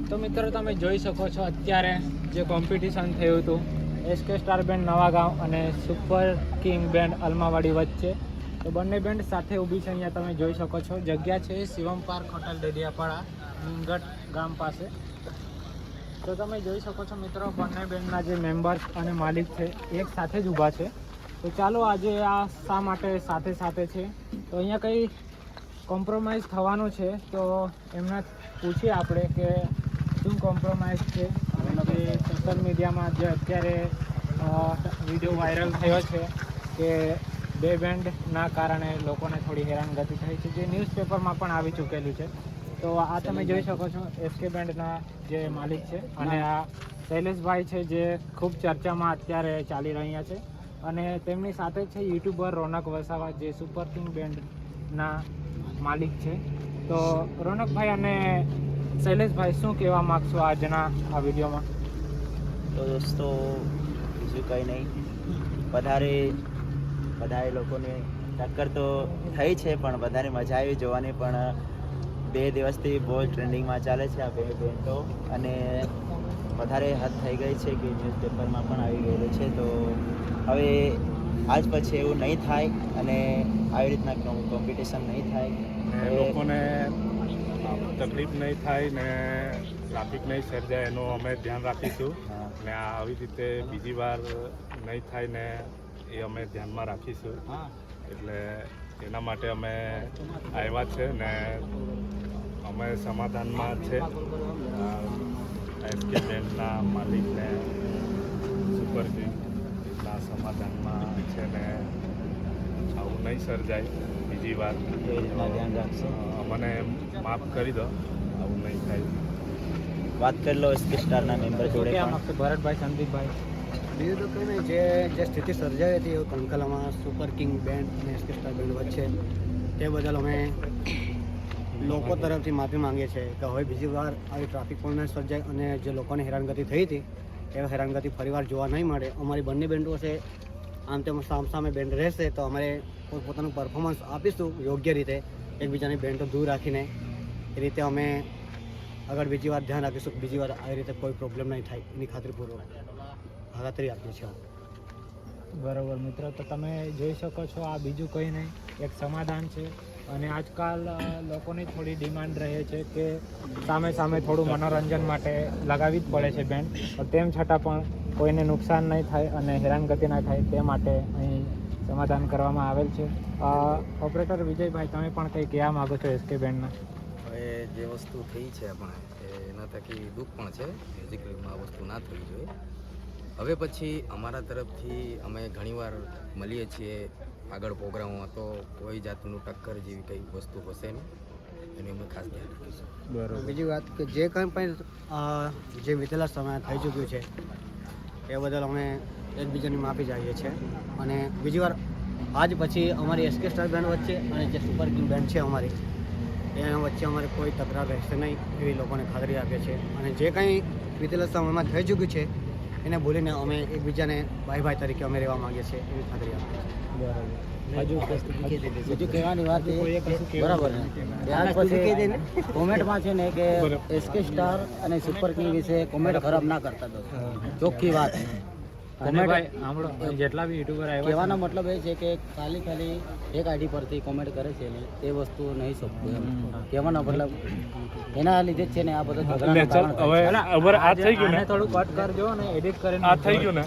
તો મિત્રો તમે જોઈ શકો છો અત્યારે જે કોમ્પિટિશન થયું હતું એસકે સ્ટાર બેન્ડ નવાગાંવ અને સુપર કિંગ બેન્ડ અલમાવાડી વચ્ચે, તો બંને બેન્ડ સાથે ઊભી છે. અહીંયા તમે જોઈ શકો છો જગ્યા છે શિવમ પાર્ક હોટલ ડેડિયાપાડા મીંગટ ગામ પાસે. તો તમે જોઈ શકો છો મિત્રો બંને બેન્ડના જે મેમ્બર્સ અને માલિક છે એક સાથે જ ઊભા છે. તો ચાલો આજે આ શા માટે સાથે સાથે છે, તો અહીંયા કંઈ કોમ્પ્રોમાઇઝ થવાનું છે, તો એમને પૂછીએ આપણે કે શું કોમ્પ્રોમાઇઝ છે. જે સોશિયલ મીડિયામાં જે અત્યારે વિડીયો વાયરલ થયો છે કે બે બેન્ડના કારણે લોકોને થોડી હેરાનગતિ થઈ છે, જે ન્યૂઝપેપરમાં પણ આવી ચૂકેલું છે. તો આ તમે જોઈ શકો છો એસકે બેન્ડના જે માલિક છે અને આ શૈલેષભાઈ છે જે ખૂબ ચર્ચામાં અત્યારે ચાલી રહ્યા છે, અને તેમની સાથે છે યુટ્યુબર રોનક વસાવા જે સુપર કિંગ બેન્ડના માલિક છે. તો રોનકભાઈ અને શૈલેષભાઈ શું કહેવા માગશો આજના આ વિડીયોમાં? તો દોસ્તો બીજું કંઈ નહીં, વધારે લોકોને ટક્કર તો થઈ છે, પણ વધારે મજા આવી જોવાની. પણ 2 દિવસથી બહુ ટ્રેન્ડિંગમાં ચાલે છે આ બે બેન્ડો, અને વધારે હદ થઈ ગઈ છે કે ન્યૂઝપેપરમાં પણ આવી ગયેલું છે. તો હવે આજ પછી એવું નહીં થાય અને આવી રીતના કોમ્પિટિશન નહીં થાય, લોકોને તકલીફ નહીં થાય ને ટ્રાફિક નહીં સર્જાય એનું અમે ધ્યાન રાખીશું. ને આવી રીતે બીજી વાર નહીં થાય ને એ અમે ધ્યાનમાં રાખીશું. એટલે એના માટે અમે આવ્યા છે ને અમે સમાધાનમાં છે. એસકે બેન્ડના માલિકને સુપર કિંગના સમાધાનમાં છે ને આવું નહીં સર્જાય બીજી વાર. ધ્યાન રાખશો, મને માફ કરી દો, આવું નહીં થાય. વાત કરી લો એસકે સ્ટારના મેમ્બર જોડે પણ. ભરતભાઈ, સંદીપભાઈ, બીજું તો કંઈ નહીં, જે સ્થિતિ સર્જાઈ હતી કંકલામાં સુપર કિંગ બેન્ડ અને એસકે સ્ટાર બેન્ડ વચ્ચે, તે બદલ અમે લોકો તરફથી માફી માંગીએ છીએ કે હવે બીજી વાર આવી ટ્રાફિક પણ ન સર્જાય અને જે લોકોને હેરાનગતિ થઈ હતી એ હેરાનગતિ ફરીવાર જોવા નહીં મળે. અમારી બંને બેન્ડો છે, આમ તેમ સામસામે બેન્ડ રહેશે તો અમારે પોતાનું પરફોર્મન્સ આપીશું યોગ્ય રીતે, એકબીજાની બેન્ડો દૂર રાખીને. એ રીતે અમે આગળ બીજી વાર ધ્યાન રાખીશું કે બીજી વાર આવી રીતે કોઈ પ્રોબ્લેમ નહીં થાય એની ખાતરી આપીએ છીએ. બરાબર મિત્રો, તો તમે જોઈ શકો છો આ બીજું કંઈ નહીં, એક સમાધાન છે. અને આજકાલ લોકોની થોડી ડિમાન્ડ રહે છે કે સામે થોડું મનોરંજન માટે લગાવવી જ પડે છે બેન્ડ, તેમ છતાં પણ કોઈને નુકસાન નહીં થાય અને હેરાનગતિ ના થાય તે માટે અહીં સમાધાન કરવામાં આવેલ છે. ઓપરેટર વિજયભાઈ, તમે પણ કંઈ કહેવા માગો છો એસકે બેન્ડના? હવે જે વસ્તુ થઈ છે આપણે એના થકી દુઃખ પણ છે, મ્યુઝિકમાં આ વસ્તુ ના થવી જોઈએ. હવે પછી અમારા તરફથી અમે ઘણીવાર મળીએ છીએ આગળ પ્રોગ્રામમાં, તો કોઈ જાતનું ટક્કર જેવી કંઈ વસ્તુ હશે નહીં, એની અમે ખાસ ધ્યાન રાખીશું. બરાબર. બીજી વાત કે જે કંઈ પણ જે વિતેલા સમય થઈ ચૂક્યું છે એ બદલ અમે એકબીજાની માફી ચાહીએ છીએ. અને બીજી વાર આજ પછી અમારી એસકે સ્ટાર બેન્ડ વચ્ચે અને જે સુપર કિંગ બેન્ડ છે અમારી એના વચ્ચે અમારે કોઈ તકરાર રહેશે નહીં એવી લોકોને ખાતરી આપીએ છીએ. અને જે કંઈ વિતેલા સમયમાં થઈ ચૂક્યું છે એને ભૂલીને અમે એકબીજાને ભાઈ તરીકે અમે રહેવા માંગીએ છીએ એવી ખાતરી આપીએ છીએ. બીજું કહેવાની વાત એ બરાબર છે, કોમેન્ટમાં છે ને કે એસકે સ્ટાર અને સુપર કિંગ વિશે કોમેન્ટ ખરાબ ના કરતા દો, ચોખ્ખી વાત. જેટલા બી યુટ્યુબર આવ્યા કહેવાનો મતલબ એ છે કે ખાલી એક આઈડી પરથી કોમેન્ટ કરે છે ને એ વસ્તુ નહીં શકતું એમ કહેવાનો મતલબ. એના લીધે જ છે ને આ બધો હવે આ થઈ ગયું ને, થોડું કટ કરજો અને એડિટ કરીને આ થઈ ગયું ને.